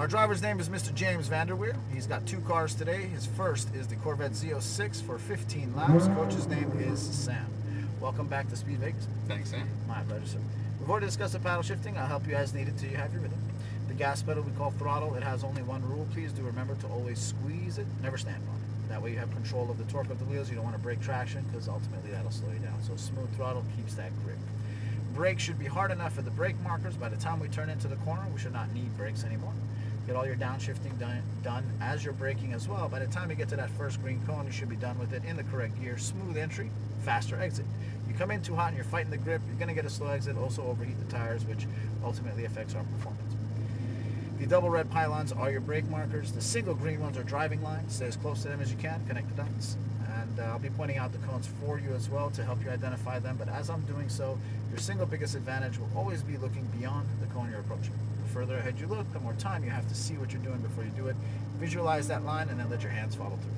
Our driver's name is Mr. James Vanderweer. He's got 2 cars today. His first is the Corvette Z06 for 15 laps. Coach's name is Sam. Welcome back to Speed Vegas. Thanks, Sam. My pleasure, sir. We've already discussed the paddle shifting. I'll help you as needed till you have your rhythm. The gas pedal we call throttle. It has only one rule. Please do remember to always squeeze it, never stand on it. That way you have control of the torque of the wheels. You don't want to break traction because ultimately that'll slow you down. So smooth throttle keeps that grip. Brake should be hard enough for the brake markers. By the time we turn into the corner, we should not need brakes anymore. Get all your downshifting done as you're braking as well. By the time you get to that first green cone, you should be done with it in the correct gear. Smooth entry, faster exit. You come in too hot and you're fighting the grip, you're going to get a slow exit, also overheat the tires, which ultimately affects our performance. The double red pylons are your brake markers. The single green ones are driving lines. Stay as close to them as you can, connect the dots. And I'll be pointing out the cones for you as well to help you identify them. But as I'm doing so, your single biggest advantage will always be looking beyond the cone you're approaching. The further ahead you look, the more time you have to see what you're doing before you do it. Visualize that line and then let your hands follow through.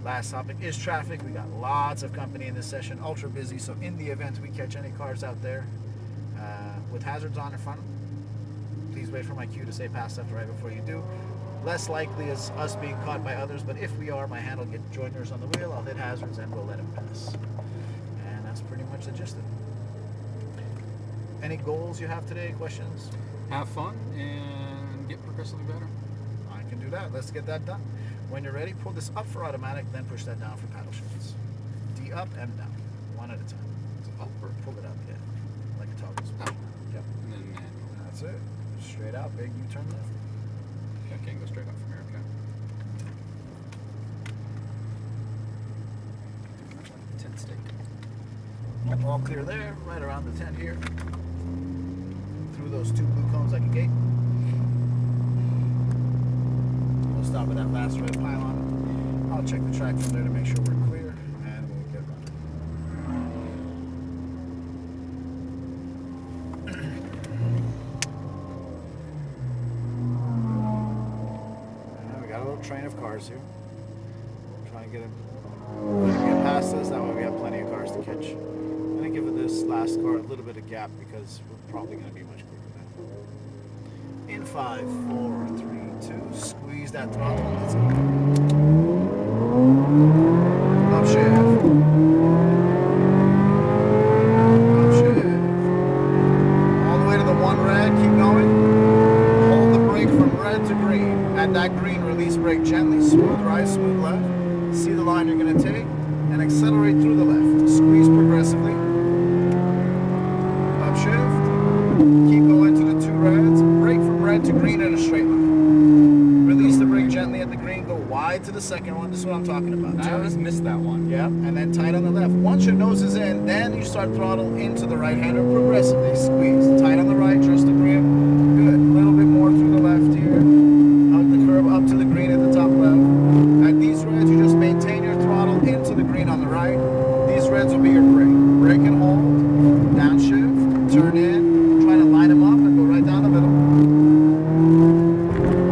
Last topic is traffic. We got lots of company in this session, ultra busy. So in the event we catch any cars out there with hazards on in front of them, please wait for my cue to say pass left right before you do. Less likely is us being caught by others, but if we are, my hand will get joiners on the wheel, I'll hit hazards, and we'll let him pass. And that's pretty much the gist of it. Any goals you have today? Questions? Have fun and get progressively better. I can do that. Let's get that done. When you're ready, pull this up for automatic, then push that down for paddle shifts. D up, M down. One at a time. So up or Pull it up, yeah. Like a toggle switch. up. Yep. And then manual. That's it. Straight out, big U-turn left. I can't go straight up from here, okay? Tent state. All clear there, right around the tent here. Through those 2 blue cones like a gate. We'll stop at that last red pylon. I'll check the track from there to make sure we're clear, and we'll get running. We got a little train of cars here. Try and get past us, that way we have plenty of cars to catch. I'm going to give this last car a little bit of gap because we're probably going to be much quicker now. In 5, 4, 3, 2, squeeze that throttle. Let's go. Upshift. Upshift. All the way to the 1 red, keep going. Hold the brake from red to green. At that green, release brake gently, smooth right, smooth left. See the line you're going to take, and accelerate through the left. Squeeze progressively. Upshift. Keep going to the 2 reds. Brake from red to green in a straight line. Release the brake gently at the green. Go wide to the second one. This is what I'm talking about. I always missed that one. Yeah, and then tight on the left. Once your nose is in, then you start throttle into the right hander progressively. Squeeze. Tight on the right, trust the grip. Good. A little bit more through the left here. Hug the curve up to the green at the top left. At these reds, you just maintain your throttle into the green on the right. These reds will be your brake. Brake and hold. Downshift. Turn in. Try to line them up and go right down the middle.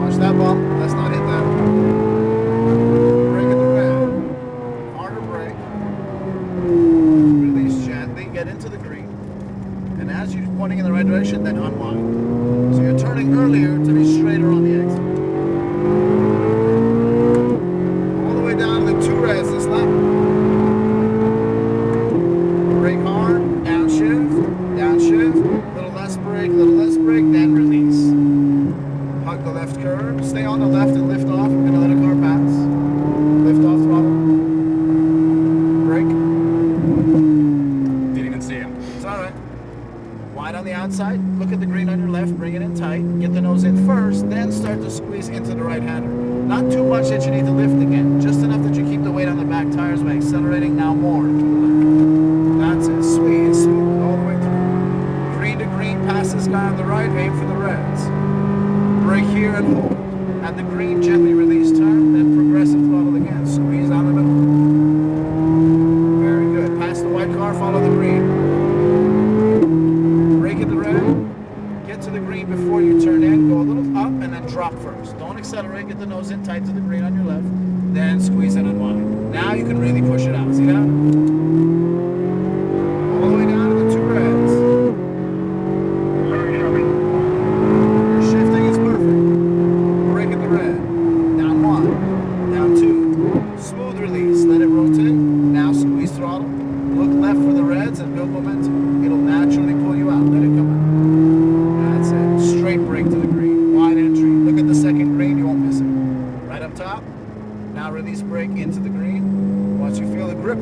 Watch that bump. Let's not hit that. Brake at the red. Harder brake. Release gently. Get into the green. And as you're pointing in the right direction, then unwind. So you're turning earlier to be straighter on the exit. All the way down to the 2 reds this lap. Brake hard, downshift, downshift, little less brake, then release. Hug the left curve, stay on the left and lift off. We're gonna let a car pass. Lift off throttle. Brake. Didn't even see him. It's all right. Wide on the outside, look at the green on your left, bring it in tight, get the nose in first, then start to squeeze into the right hander. Not too much that you need to lift again, just enough that you keep the weight on the back tires by accelerating now more to the left. That's it, squeeze, smooth all the way through. Green to green, pass this guy on the right, aim for the reds. Brake here and hold. At the green, gently release turn, then progressive throttle again, squeeze down the middle. Very good, pass the white car, follow the green. Brake at the red, get to the green before you turn in, go a little up and then drop first. Don't accelerate, get the nose in tight to the green on your left, then squeeze and unwind. Now you can really push it out, see that? All the way down to the 2 reds. Your shifting is perfect.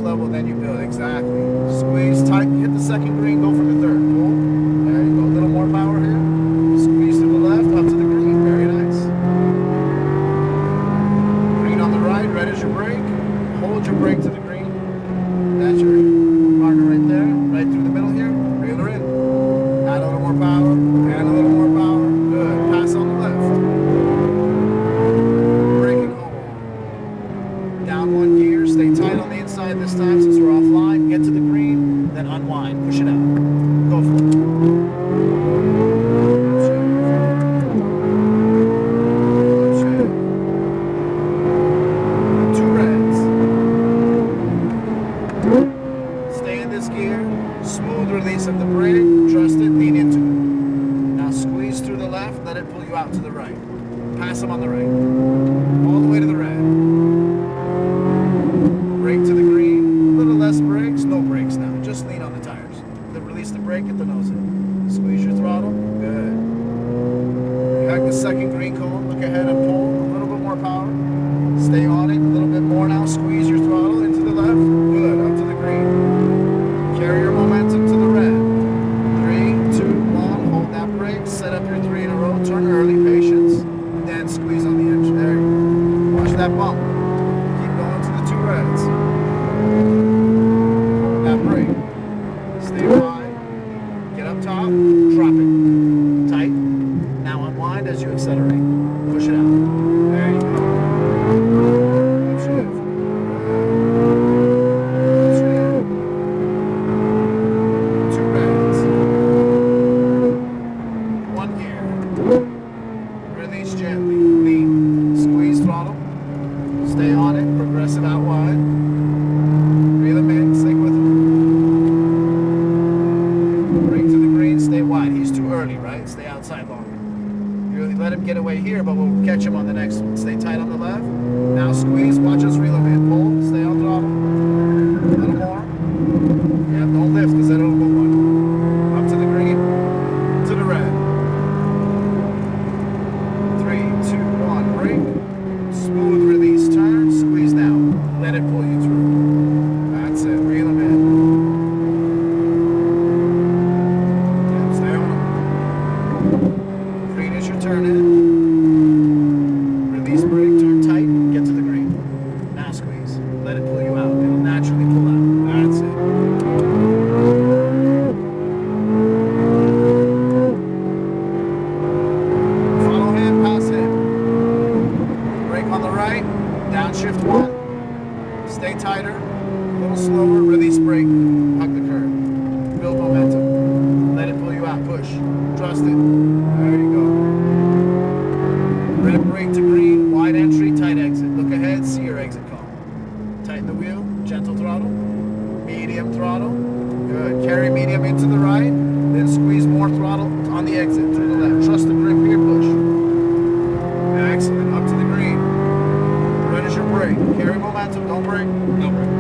level, then you build. Exactly. Squeeze tight, hit the second green, go for the third. Pull. There you go. A little more power here. Squeeze to the left, up to the green. Very nice. Green on the right, red is your brake. Hold your brake to the green. That's your partner right there. Right through the middle here. Reel her in. Add a little more power. Add a little more power. Good. Pass on the left. Braking home. Down one gear. Stay tight on the inside this time since we're offline. Get to the green, then unwind. Push it out. Go for it. Two reds. Stay in this gear. Smooth release of the brake. Trust it. Lean into it. Now squeeze through the left. Let it pull you out to the right. Pass them on the right. All the way to the red. Brake to the green. A little less brakes. No brakes now. Just lean on the tires. Then release the brake. Get the nose in. Squeeze your throttle. Good. Back the second green cone. Look ahead and pull. A little bit more power. Stay on it. A little bit more now. Squeeze your throttle into the left. Good. Up to the green. Carry your momentum to the red. 3, 2, 1. Hold that brake. Set up your 3 in a row. Turn early. Patience. Then squeeze on the edge. There you go. Watch that bump. Keep going to the 2 reds. Hold that brake. Stay wide. Get up top. Drop it. Tight. Now unwind as you accelerate. Push it out. There you go. Good shift. Good shift. 2 reds. 1 gear. Release gently. Lean. Squeeze throttle. Stay on it. Progressive out wide. Reel them in. Stick with them. Brake to the green. Stay wide. He's too early, right? Stay outside longer. You really let him get away here, but we'll catch him on the next one. Stay tight on the left. Now squeeze. Watch us reel him in. Pull. Stay on throttle. A little more. Yeah, don't lift because that'll go one. Up to the green. To the red. 3, 2, 1. Brake. Smooth release. Turn. Squeeze now. Let it pull you through. That's it. Reel them in. Yeah, stay on them. Green is your turn in. Release brake. Turn tight. Get to the green. Now squeeze. Let it pull you out. It'll naturally pull out. That's it. Follow him. Pass him. Brake on the right. Downshift 1. Stay tighter. A little slower. Release brake. Hug the curb. Build momentum. Let it pull you out. Push. Trust it. There you go. Red brake to green. Wide entry. Tight exit. Look ahead. See your exit cone. Tighten the wheel. Gentle throttle. Medium throttle. Good. Carry medium into the right. Then squeeze more throttle on the exit through the left. Trust the grip here. Push. Excellent. Up to the green. Red is your brake. Carry momentum. Don't brake. No brake.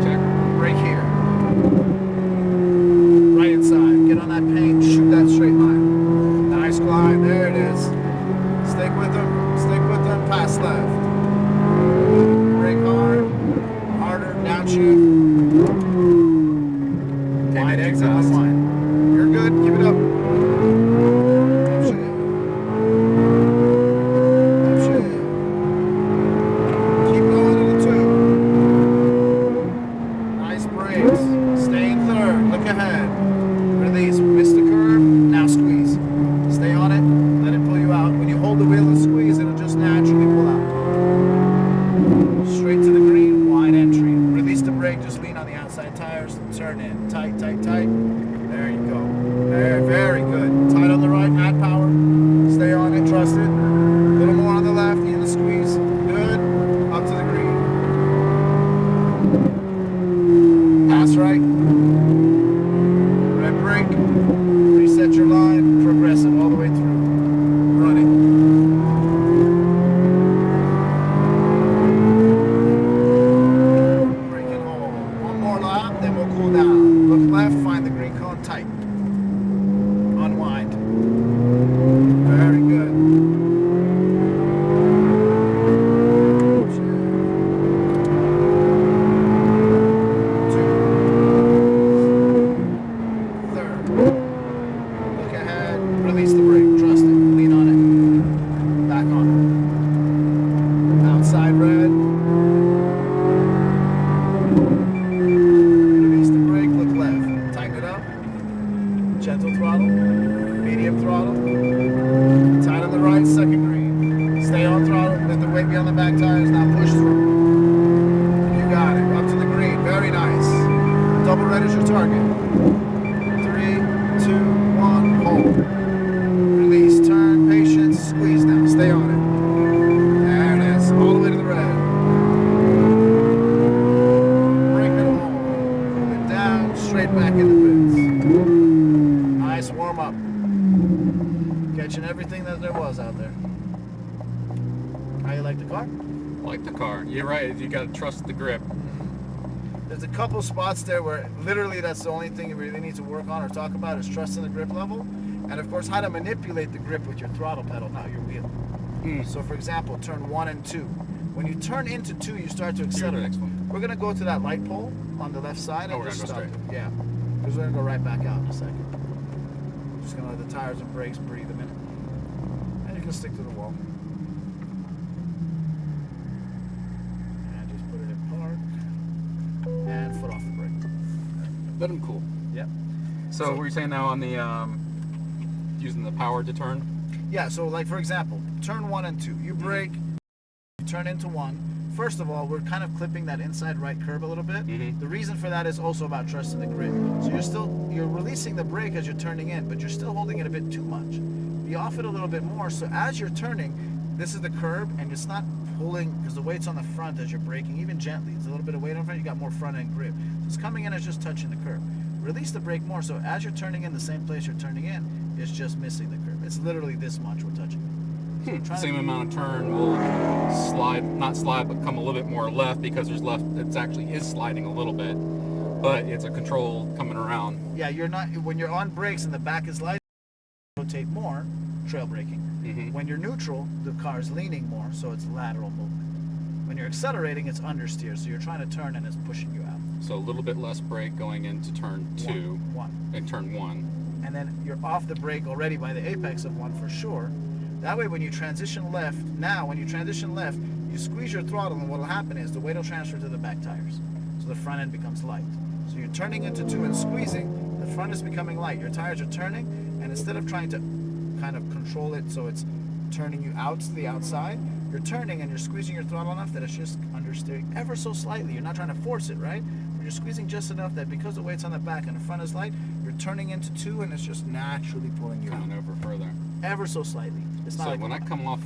Stay on it. There it is. All the way to the red. Break it along. Pull it down, straight back in the boots. Nice warm up. Catching everything that there was out there. How you like the car? Like the car. You're right. You got to trust the grip. There's a couple spots there where literally that's the only thing you really need to work on or talk about is trusting the grip level. And of course, how to manipulate the grip with your throttle pedal, not your wheel. So for example, turn 1 and 2. When you turn into 2, you start to accelerate. next one. We're gonna go to that light pole on the left side and we're just gonna go stop straight. it. Yeah, because we're gonna go right back out in a second. Just gonna let the tires and brakes breathe a minute, and you can stick to the wall. And just put it in park and foot off the brake. Let them cool. Yep. So what were you saying now on the using the power to turn? Yeah, so like for example, turn 1 and 2. You brake, you turn into 1. First of all, we're kind of clipping that inside right curb a little bit. The reason for that is also about trusting the grip. So you're releasing the brake as you're turning in, but you're still holding it a bit too much. Be off it a little bit more, so as you're turning, this is the curb, and it's not pulling, because the weight's on the front as you're braking, even gently. It's a little bit of weight on front, you got more front end grip. So it's coming in as just touching the curb. Release the brake more, so as you're turning in the same place you're turning in, it's just missing the curb. It's literally this much we're touching. So we're trying Same to, amount of turn will not slide, but come a little bit more left because there's left. It actually is sliding a little bit, but it's a control coming around. yeah, you're not, when you're on brakes and the back is light, rotate more, trail braking. When you're neutral, the car is leaning more, so it's lateral movement. When you're accelerating, it's understeer, so you're trying to turn and it's pushing you out. So a little bit less brake going into turn 2 and turn 1. And then you're off the brake already by the apex of 1 for sure. That way when you transition left, you squeeze your throttle, and what will happen is the weight will transfer to the back tires. So the front end becomes light. So you're turning into 2 and squeezing, the front is becoming light. Your tires are turning, and instead of trying to kind of control it so it's turning you out to the outside, you're turning and you're squeezing your throttle enough that it's just understeering ever so slightly. You're not trying to force it, right? But you're squeezing just enough that because the weight's on the back and the front is light, you're turning into 2 and it's just naturally pulling you Coming out. over further. Ever so slightly. It's not So like when I come off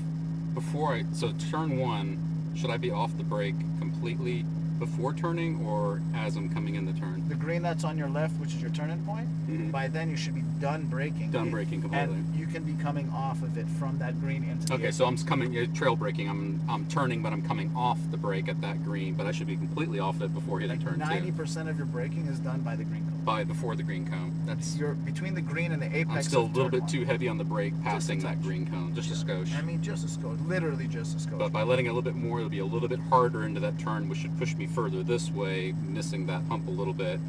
so turn 1, should I be off the brake completely before turning or as I'm coming in the turn? the green that's on your left, which is your turn-in point, by then you should be done braking. Done braking completely. And you can be coming off of it from that green into the Okay, so I'm coming trail braking. I'm turning, but I'm coming off the brake at that green. But I should be completely off it before hitting turn 2. 90% of your braking is done by the green cone. Before the green cone. You're between the green and the apex. I'm still a of little turn bit 1. too heavy on the brake passing Just a that touch. green cone, just a skosh. I mean, just a skosh, literally just a skosh. But by letting it a little bit more, it'll be a little bit harder into that turn, which should push me further this way, missing that hump a little bit.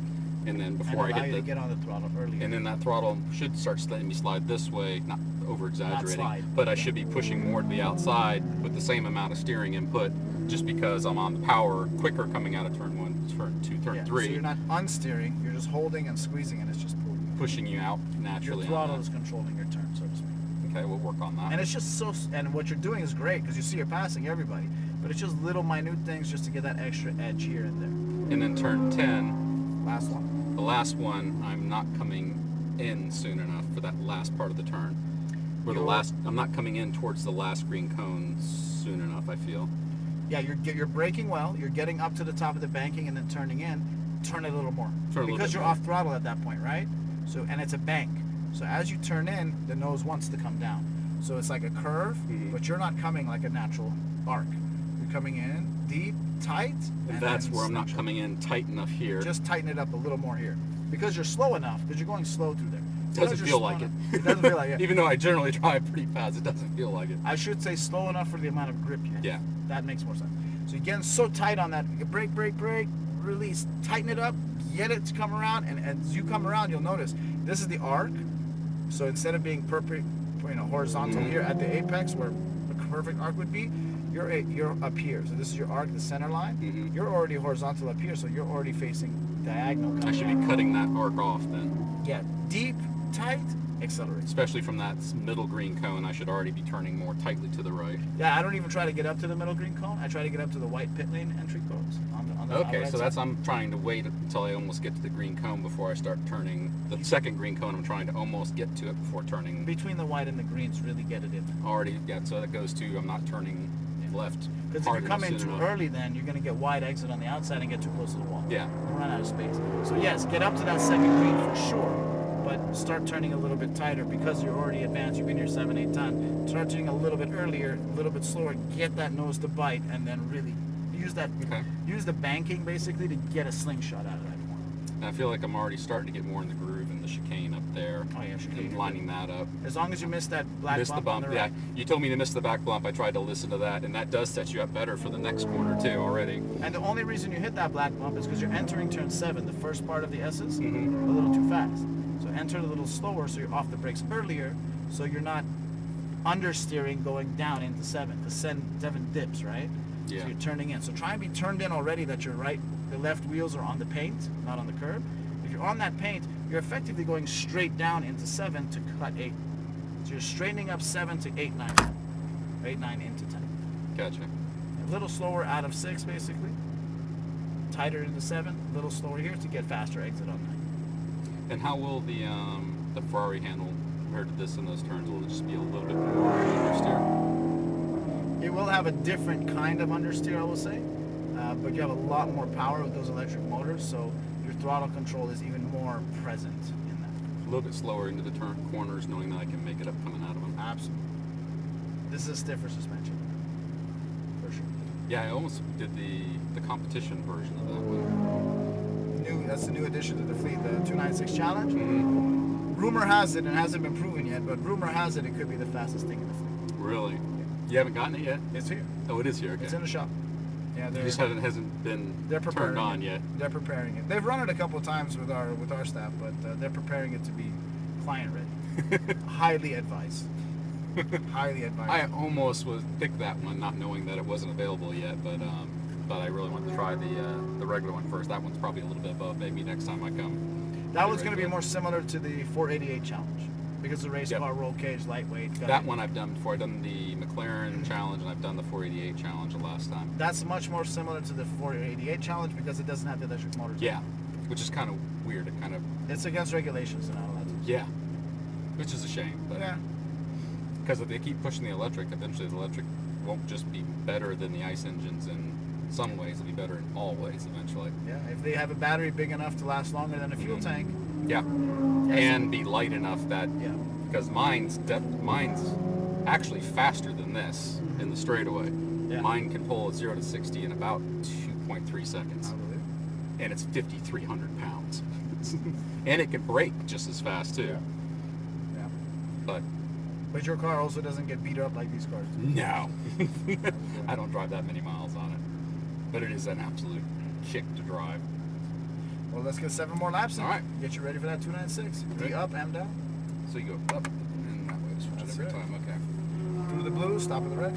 And then before and I allow hit you to get on the throttle earlier. and then that throttle should start letting me slide this way, not over exaggerating, Not slide, but I yeah. should be pushing more to the outside with the same amount of steering input, just because I'm on the power quicker coming out of turn 1, turn 2, turn 3. So you're not unsteering, you're just holding and squeezing, and it's just pulling you. Pushing you out Your naturally. throttle is controlling your turn, so to speak. Okay, we'll work on that. And it's just so, and what you're doing is great because you see you're passing everybody, but it's just little minute things just to get that extra edge here and there. And then turn 10, Last one. the last one, I'm not coming in soon enough for that last part of the turn. I'm not coming in towards the last green cone soon enough, I feel. Yeah, you're braking well. You're getting up to the top of the banking and then turning in. Turn it a little more because you're off throttle at that point, right? So and it's a bank. So as you turn in, the nose wants to come down. So it's like a curve, but you're not coming like a natural arc. You're coming in deep, tight. And that's where I'm not coming in tight enough here. Just tighten it up a little more here because you're slow enough. Because you're going slow through there. Doesn't feel like it. It doesn't feel like it. Even though I generally drive pretty fast, it doesn't feel like it. I should say slow enough for the amount of grip you have. Yeah. That makes more sense. So you're getting so tight on that. You brake, release, tighten it up, get it to come around, and as you come around, you'll notice this is the arc. So instead of being horizontal here at the apex where the perfect arc would be, you're up here. So this is your arc, the center line. You're already horizontal up here, so you're already facing diagonal. I should be cutting that arc off then. Yeah, deep, tight, accelerate. Especially from that middle green cone, I should already be turning more tightly to the right. Yeah, I don't even try to get up to the middle green cone. I try to get up to the white pit lane entry cones on the Okay, right so side. I'm trying to wait until I almost get to the green cone before I start turning. The second green cone, I'm trying to almost get to it before turning. Between the white and the greens, really get it in. Already, yeah, so that goes to I'm not turning left. Because if you come in too early, then you're going to get wide exit on the outside and get too close to the wall. Yeah. You'll run out of space. So yes, get up to that second green for sure, but start turning a little bit tighter because you're already advanced. You've been here 7-8 times. Start turning a little bit earlier, a little bit slower. Get that nose to bite, and then really use that. Okay. Use the banking basically to get a slingshot out of that corner. And I feel like I'm already starting to get more in the groove in the chicane up there. Oh yeah, chicane. And lining that up. As long as you miss that black Miss the bump bump, on the yeah. right. You told me to miss the back bump. I tried to listen to that, and that does set you up better for the next corner too already. And the only reason you hit that black bump is because you're entering turn 7, the first part of the S's, Mm-hmm. a little too fast. So enter it a little slower so you're off the brakes earlier, so you're not understeering going down into 7. The 7 dips, right? Yeah. So you're turning in. So try and be turned in already that your the left wheels are on the paint, not on the curb. If you're on that paint, you're effectively going straight down into 7 to cut 8. So you're straightening up 7 to 8, 9. 8, 9 into 10. Gotcha. A little slower out of 6, basically. Tighter into 7. A little slower here to get faster exit on 9. And how will the Ferrari handle compared to this in those turns? Will it just be a little bit more understeer? It will have a different kind of understeer, I will say. But you have a lot more power with those electric motors, so your throttle control is even more present in that. A little bit slower into the corners, knowing that I can make it up coming out of them. Absolutely. This is a stiffer suspension. For sure. Yeah, I almost did the competition version of that one. That's the new addition to the fleet, the 296 Challenge. Mm-hmm. Rumor has it, and it hasn't been proven yet, but rumor has it could be the fastest thing in the fleet. Really? You haven't gotten it yet? It's here. Oh, it is here. Okay. It's in the shop. Yeah, It just hasn't been they're preparing turned on it. yet. They're preparing it. They've run it a couple of times with our staff, but they're preparing it to be client ready. Highly advised. Highly advised. I almost picked that one, not knowing that it wasn't available yet, but I really wanted to try the regular one first. That one's probably a little bit above. Maybe next time I come. That one's going to be more similar to the 488 Challenge because the race Yep. car, roll cage, lightweight. That one I've done before. I've done the McLaren Challenge and I've done the 488 Challenge the last time. That's much more similar to the 488 Challenge because it doesn't have the electric motors. Yeah, which is kind of weird. It kind of It's against regulations and all that. yeah, which is a shame. But Yeah. because if they keep pushing the electric, eventually the electric won't just be better than the ICE engines in some ways. It'll be better in all ways eventually. Yeah. If they have a battery big enough to last longer than a fuel tank. Yeah, and be light enough that Yeah. because mine's actually faster than this in the straightaway. Yeah. Mine can pull a 0 to 60 in about 2.3 seconds, I believe. and it's 5,300 pounds. And it can brake just as fast too. Yeah. But Your car also doesn't get beat up like these cars do. no, I don't drive that many miles on it. But it is an absolute kick to drive. Well, let's get 7 more laps in. All right. Get you ready for that 296. Ready. D up and down. So you go up and that way, switch it That's every it. time. Okay. Through the blue, stop at the red.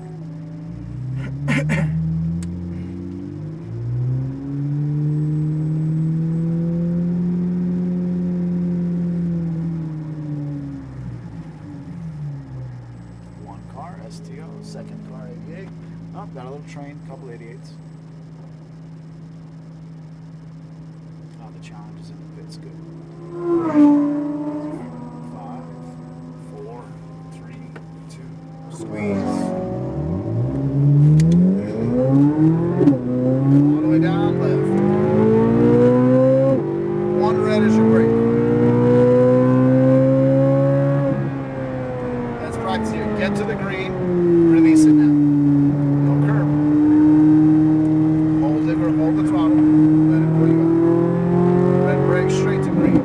One car, STO. Second car, 88. Oh, got a little train, couple 88s. Oh, the challenge is in the pits. Good. 5, 4, 3, 2, squeeze. All the way down left. One red is your brake. Let's practice here. Get to the green, release it now. No curb. Hold it or hold the throttle. Let it pull you out. Red brake straight to green.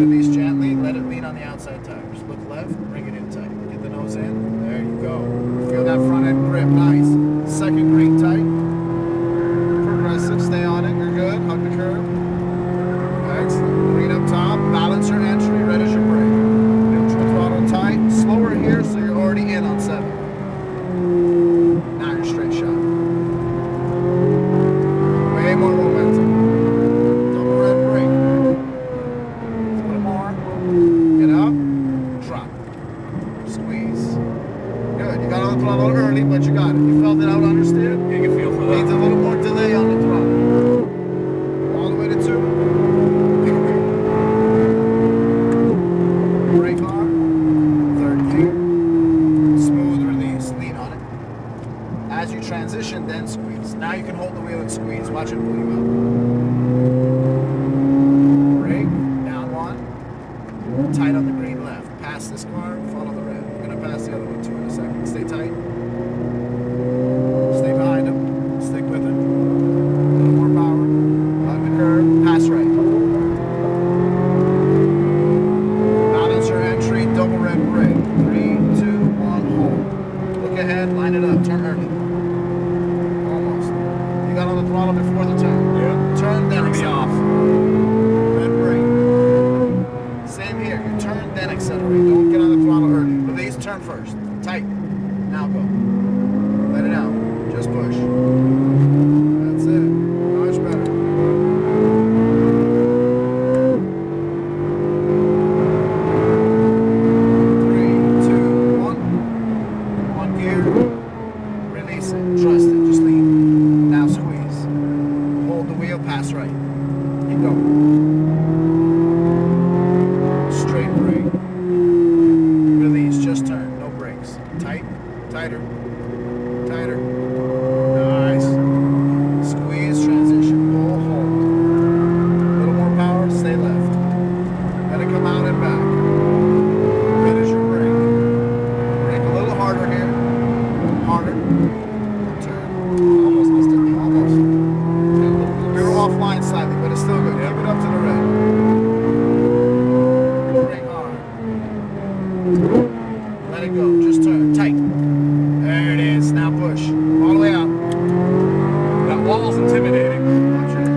Release gently, let it lean on the outside tires. Look left, bring it in tight. Get the nose in. There you go. Feel that front end grip. Nice. Second green tight. Progressive, stay on it. You're good. Hug the curb. Excellent. Green up top. Balance your entry. Red is your brake. Neutral throttle tight. Slower here so you're already in on 7. Now you're straight shot. Way more momentum. Double red brake. A little more. Get good. You got on the throttle early, but you got it. You felt it out understeer. You can feel for Needs a that. little more delay on the throttle. All the way to 2. Brake hard. 3rd gear. Smooth release. Lean on it. As you transition, then squeeze. Now you can hold the wheel and squeeze. Watch it pull you out. Brake. Down 1. Tight on the green left. Pass this car. Follow the red. We're going to pass the other one too in a second. Stay tight. Stay behind him. Stick with it. A little more power. On the curve. Pass right. Balance your entry. Double red brake. 3, 2, 1. Hold. Look ahead. Line it up. Turn early. Almost. You got on the throttle before the turn. Yeah. Turn, then Turn me accelerate. off. Red brake. Same here. You turn, then accelerate. Don't get on the throttle early. Release. Turn first. Tight. Now go. Let it out. Just push. That's it. Much better. Three, two, one. 1 gear. Release it. Trust it. Just lean. Now squeeze. Hold the wheel. Pass right. Keep going. Straight brake. Release. Just turn. No brakes. Tight. Tighter. Tighter. Nice. Squeeze, transition, pull, hold. A little more power, stay left. Let it come out and back. Finish your brake. Brake a little harder here. Harder. Turn. Almost missed it. Almost. We were offline slightly, but it's still good. Keep it up to the red. Brake hard. Let it go. Just turn. Tight. There it is. Now push. All the way out. That wall's intimidating. Watch it.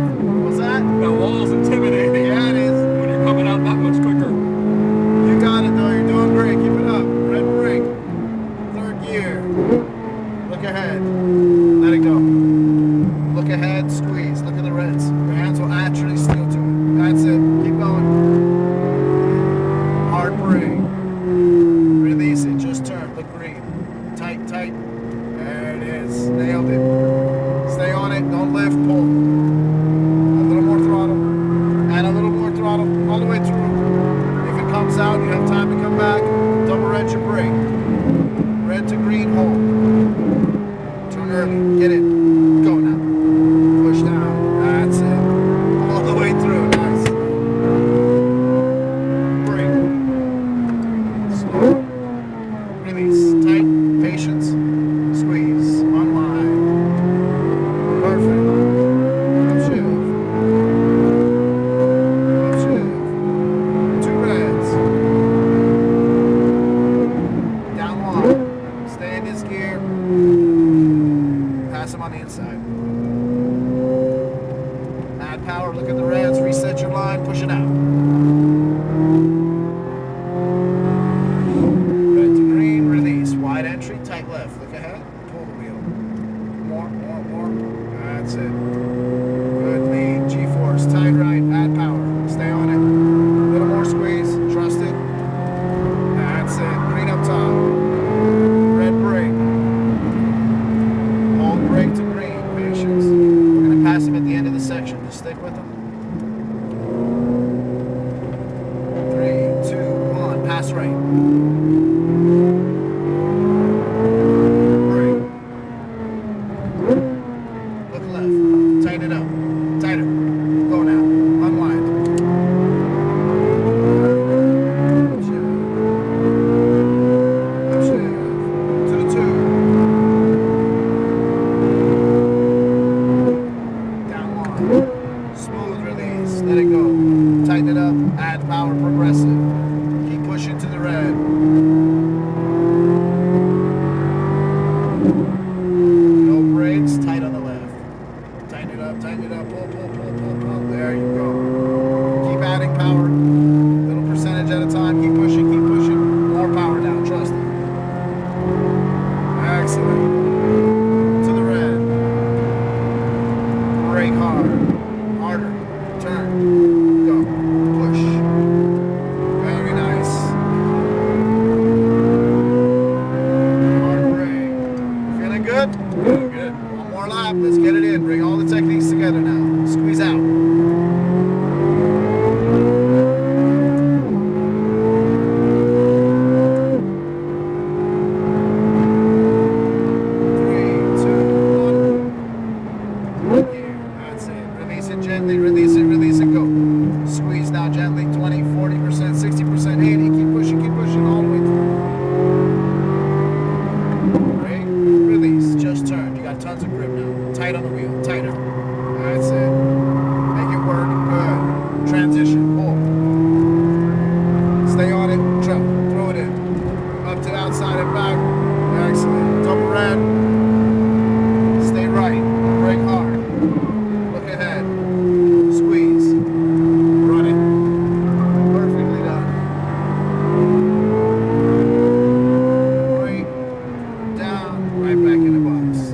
What's that? That wall's intimidating. Yeah, it is. When you're coming out that much quicker. You got it, though. You're doing great. Keep it up. Red brake. 3rd gear. Look ahead. Let it go. Look ahead. Squeeze. Look at the reds. Your hands will actually steal to it. That's it. Keep going. Hard brake. Release it. Just turn. Look green. Tight, tight. There it is. Nailed it. Stay on it. Don't lift. Pull. A little more throttle. And a little more throttle. All the way through. If it comes out, you have time to come back. Double red your brake. Red to green. Hold. Turn early. Get it. Go now. Push down. That's it. All the way through. Nice. Brake. Slow. Release. Tight. Patience. Squeeze. Unwind. Perfect. Upshift. Upshift. 2 reds. Down 1. Stay in this gear. Pass them on the inside. Add power. Look at the reds. Reset your line. Push it out. Red to green. Release. Wide entry. Tight left. Look ahead. Pull the wheel. More. That's it.